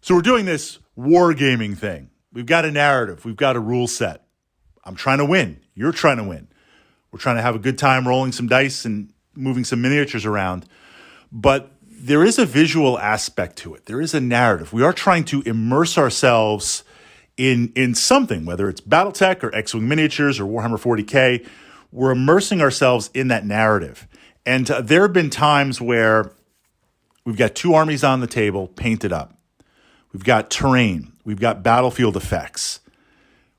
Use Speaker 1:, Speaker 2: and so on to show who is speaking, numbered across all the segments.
Speaker 1: So we're doing this wargaming thing. We've got a narrative. We've got a rule set. I'm trying to win. You're trying to win. We're trying to have a good time rolling some dice and moving some miniatures around. But there is a visual aspect to it. There is a narrative. We are trying to immerse ourselves in something, whether it's Battletech or X-Wing Miniatures or Warhammer 40K. We're immersing ourselves in that narrative. And there have been times where we've got two armies on the table painted up. We've got terrain. We've got battlefield effects.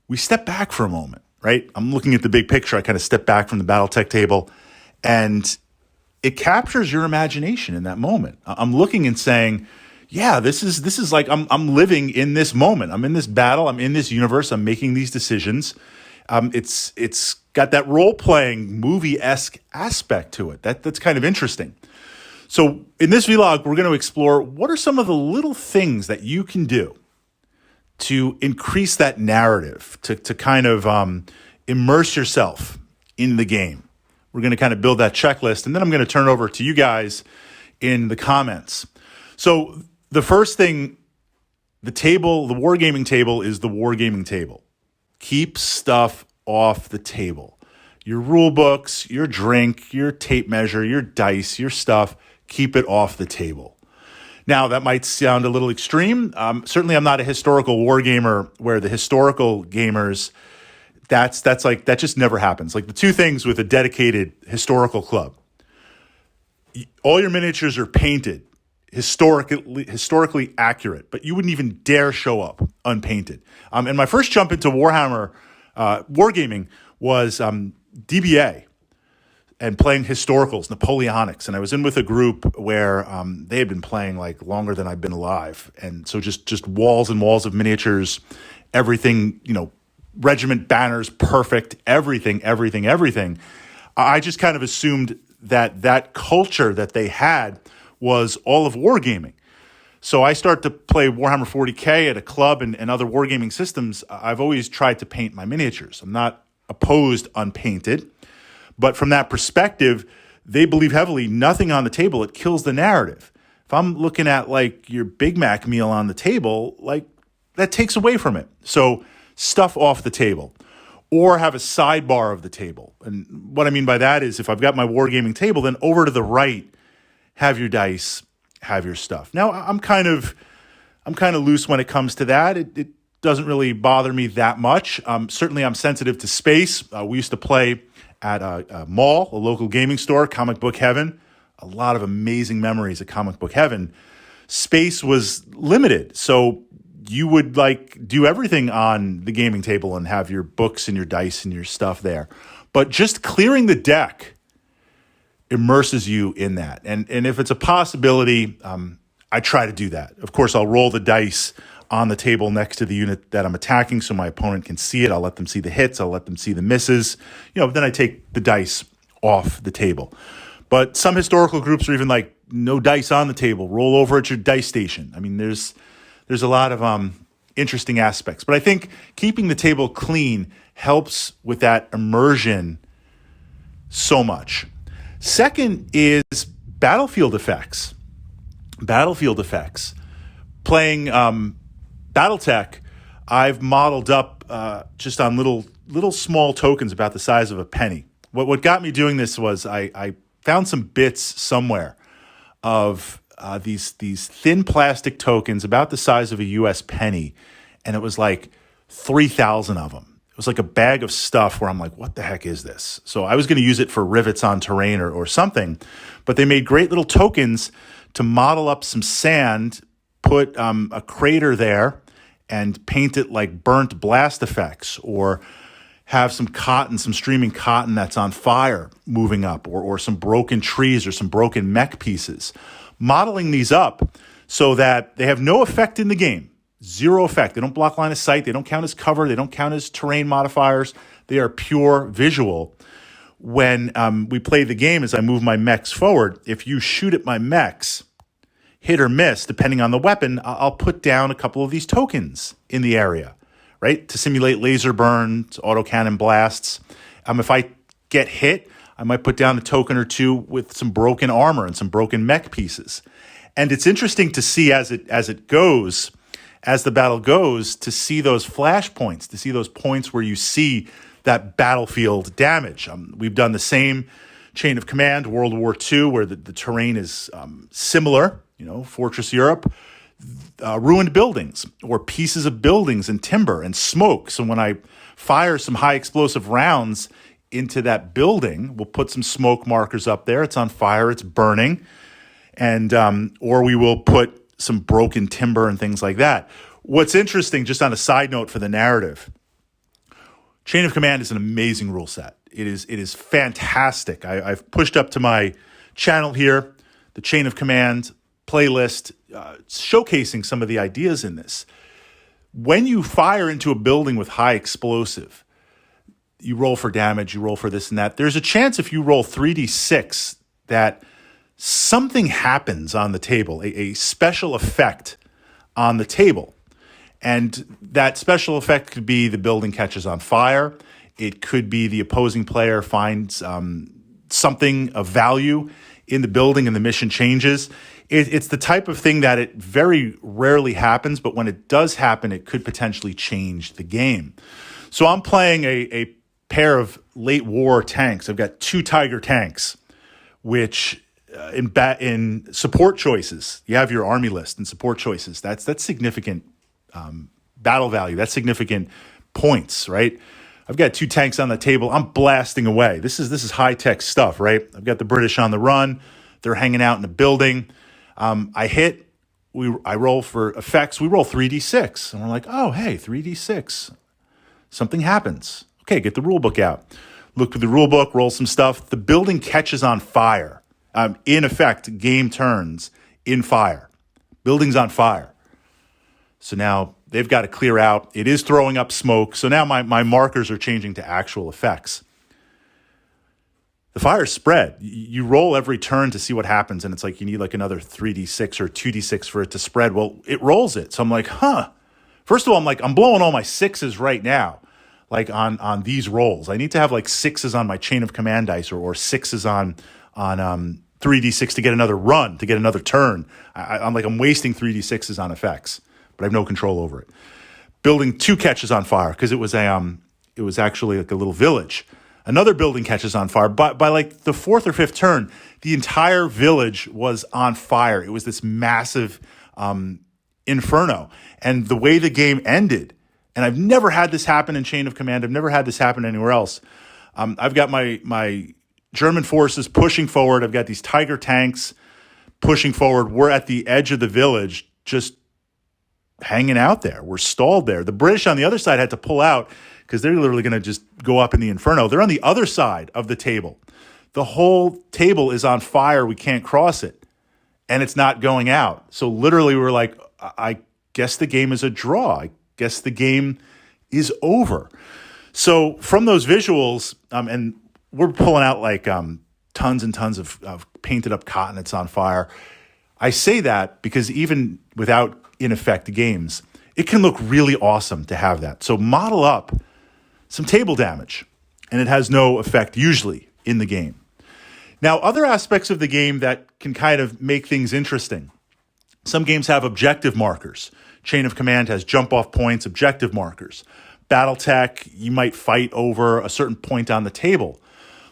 Speaker 1: We step back for a moment, right? I'm looking at the big picture. I kind of step back from the Battletech table, and it captures your imagination in that moment. I'm looking and saying, yeah, this is like I'm living in this moment. I'm in this battle. I'm in this universe. I'm making these decisions. It's got that role-playing movie-esque aspect to it. That's kind of interesting. So in this vlog, we're going to explore what are some of the little things that you can do to increase that narrative, to kind of immerse yourself in the game. We're going to kind of build that checklist, and then I'm going to turn it over to you guys in the comments. So the first thing, the wargaming table is the wargaming table. Keep stuff off the table. Your rule books, your drink, your tape measure, your dice, your stuff, keep it off the table. Now, that might sound a little extreme. Certainly, I'm not a historical wargamer where the historical gamers, that's like, that just never happens. Like the two things with a dedicated historical club, all your miniatures are painted, historically accurate, but you wouldn't even dare show up unpainted. And my first jump into Warhammer wargaming was DBA and playing historicals, Napoleonics. And I was in with a group where they had been playing like longer than I've been alive. And so just walls and walls of miniatures, everything, regiment banners, perfect, everything. I just kind of assumed that culture that they had was all of wargaming. So I start to play Warhammer 40K at a club and other wargaming systems. I've always tried to paint my miniatures. I'm not opposed unpainted. But from that perspective, they believe heavily, nothing on the table, it kills the narrative. If I'm looking at like your Big Mac meal on the table, like that takes away from it. So stuff off the table or have a sidebar of the table. And what I mean by that is if I've got my wargaming table, then over to the right, have your dice, have your stuff. Now I'm kind of loose when it comes to that. It doesn't really bother me that much. Certainly I'm sensitive to space. We used to play at a mall, a local gaming store, Comic Book Heaven. A lot of amazing memories at Comic Book Heaven. Space was limited, so you would like do everything on the gaming table and have your books and your dice and your stuff there. But just clearing the deck immerses you in that. And if it's a possibility, I try to do that. Of course, I'll roll the dice on the table next to the unit that I'm attacking so my opponent can see it. I'll let them see the hits. I'll let them see the misses. Then I take the dice off the table. But some historical groups are even like, no dice on the table. Roll over at your dice station. I mean, there's a lot of interesting aspects. But I think keeping the table clean helps with that immersion so much. Second is battlefield effects. Playing Battletech, I've modeled up just on little small tokens about the size of a penny. What got me doing this was I found some bits somewhere of these thin plastic tokens about the size of a U.S. penny, and it was like 3,000 of them. It was like a bag of stuff where I'm like, what the heck is this? So I was going to use it for rivets on terrain or something, but they made great little tokens to model up some sand, put a crater there, and paint it like burnt blast effects, or have some streaming cotton that's on fire moving up, or some broken trees or some broken mech pieces. Modeling these up so that they have no effect in the game. Zero effect. They don't block line of sight. They don't count as cover. They don't count as terrain modifiers. They are pure visual. When we play the game, as I move my mechs forward, if you shoot at my mechs, hit or miss, depending on the weapon, I'll put down a couple of these tokens in the area, right? To simulate laser burns, autocannon blasts. If I get hit, I might put down a token or two with some broken armor and some broken mech pieces. And it's interesting to see as it goes as the battle goes to see those flashpoints, to see those points where you see that battlefield damage. We've done the same chain of command, World War II, where the terrain is similar, Fortress Europe, ruined buildings or pieces of buildings and timber and smoke. So when I fire some high explosive rounds into that building, we'll put some smoke markers up there. It's on fire, it's burning. And or we will put some broken timber and things like that. What's interesting, just on a side note for the narrative, Chain of Command is an amazing rule set. It is fantastic. I've pushed up to my channel here the Chain of Command playlist, showcasing some of the ideas in this. When you fire into a building with high explosive, you roll for damage, you roll for this and that. There's a chance if you roll 3d6 that something happens on the table, a special effect on the table. And that special effect could be the building catches on fire. It could be the opposing player finds something of value in the building and the mission changes. It's the type of thing that it very rarely happens, but when it does happen, it could potentially change the game. So I'm playing a pair of late war tanks. I've got 2 Tiger tanks, which in support choices, you have your army list and support choices. That's significant battle value. That's significant points, right? I've got 2 tanks on the table. I'm blasting away. This is high tech stuff, right? I've got the British on the run. They're hanging out in a building. I roll for effects. We roll 3d6, and we're like, oh, hey, 3d6. Something happens. Okay, get the rule book out. Look through the rule book, roll some stuff. The building catches on fire. In effect, game turns in fire. Building's on fire. So now they've got to clear out. It is throwing up smoke. So now my markers are changing to actual effects. The fire spread. You roll every turn to see what happens, and it's like you need like another 3d6 or 2d6 for it to spread. Well, it rolls it. So I'm like, First of all, I'm blowing all my 6s right now, like on these rolls. I need to have like 6s on my chain of command dice or 6s on 3d6 to get another run, to get another turn. I'm wasting 3d6s on effects, but I have no control over it. Building 2 catches on fire because it was actually like a little village. Another building catches on fire. By like the 4th or 5th turn, the entire village was on fire. It was this massive inferno. And the way the game ended, and I've never had this happen in Chain of Command. I've never had this happen anywhere else. I've got my German forces pushing forward. I've got these Tiger tanks pushing forward. We're at the edge of the village, just hanging out there. We're stalled there. The British on the other side had to pull out because they're literally going to just go up in the inferno. They're on the other side of the table. The whole table is on fire. We can't cross it. And it's not going out. So literally we're like, I guess the game is a draw. I guess the game is over. So from those visuals, and we're pulling out like tons and tons of painted up cotton that's on fire. I say that because even without in effect games, it can look really awesome to have that. So model up some table damage, and it has no effect usually in the game. Now, other aspects of the game that can kind of make things interesting. Some games have objective markers. Chain of Command has jump-off points, objective markers. Battletech, you might fight over a certain point on the table.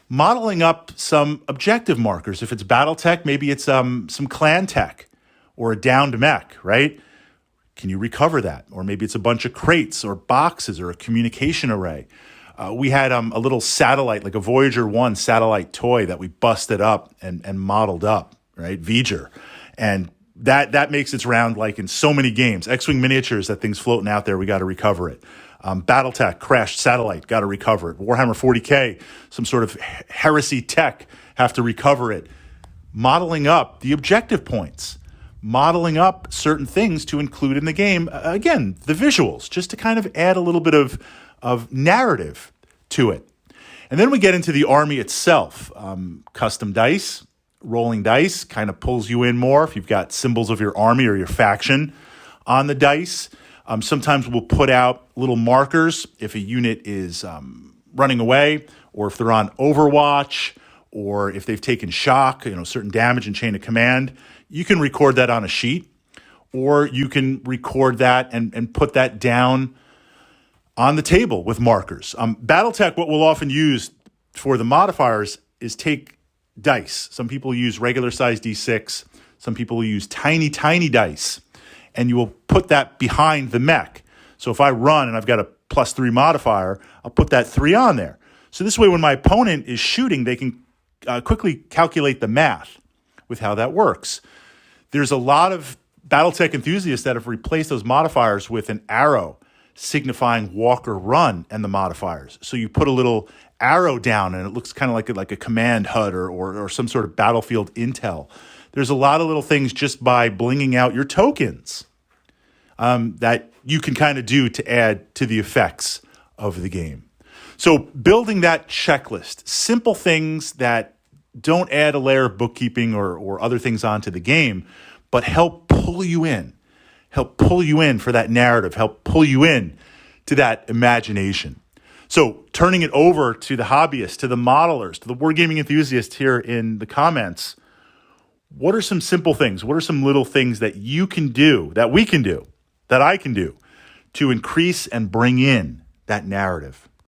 Speaker 1: Modeling up some objective markers. If it's Battletech, maybe it's some clan tech or a downed mech, right? Can you recover that? Or maybe it's a bunch of crates or boxes or a communication array. We had a little satellite, like a Voyager 1 satellite toy that we busted up and modeled up, right? Voyager. And that makes its round like in so many games. X-Wing miniatures, that thing's floating out there, we got to recover it. Battletech, crashed satellite, got to recover it. Warhammer 40K, some sort of heresy tech, have to recover it. Modeling up the objective points. Modeling up certain things to include in the game. Again, the visuals, just to kind of add a little bit of narrative to it. And then we get into the army itself. Custom dice, rolling dice kind of pulls you in more if you've got symbols of your army or your faction on the dice. Sometimes we'll put out little markers if a unit is running away or if they're on Overwatch or if they've taken shock, certain damage in Chain of Command. You can record that on a sheet, or you can record that and put that down on the table with markers. Battletech, what we'll often use for the modifiers is take dice. Some people use regular size D6. Some people use tiny, tiny dice. And you will put that behind the mech. So if I run and I've got a +3 modifier, I'll put that 3 on there. So this way when my opponent is shooting, they can quickly calculate the math with how that works. There's a lot of Battletech enthusiasts that have replaced those modifiers with an arrow signifying walk or run and the modifiers. So you put a little arrow down and it looks kind of like a command HUD or some sort of battlefield intel. There's a lot of little things just by blinging out your tokens that you can kind of do to add to the effects of the game. So building that checklist, simple things that don't add a layer of bookkeeping or other things onto the game, but help pull you in for that narrative, help pull you in to that imagination. So turning it over to the hobbyists, to the modelers, to the wargaming enthusiasts here in the comments, what are some simple things? What are some little things that you can do, that we can do, that I can do to increase and bring in that narrative?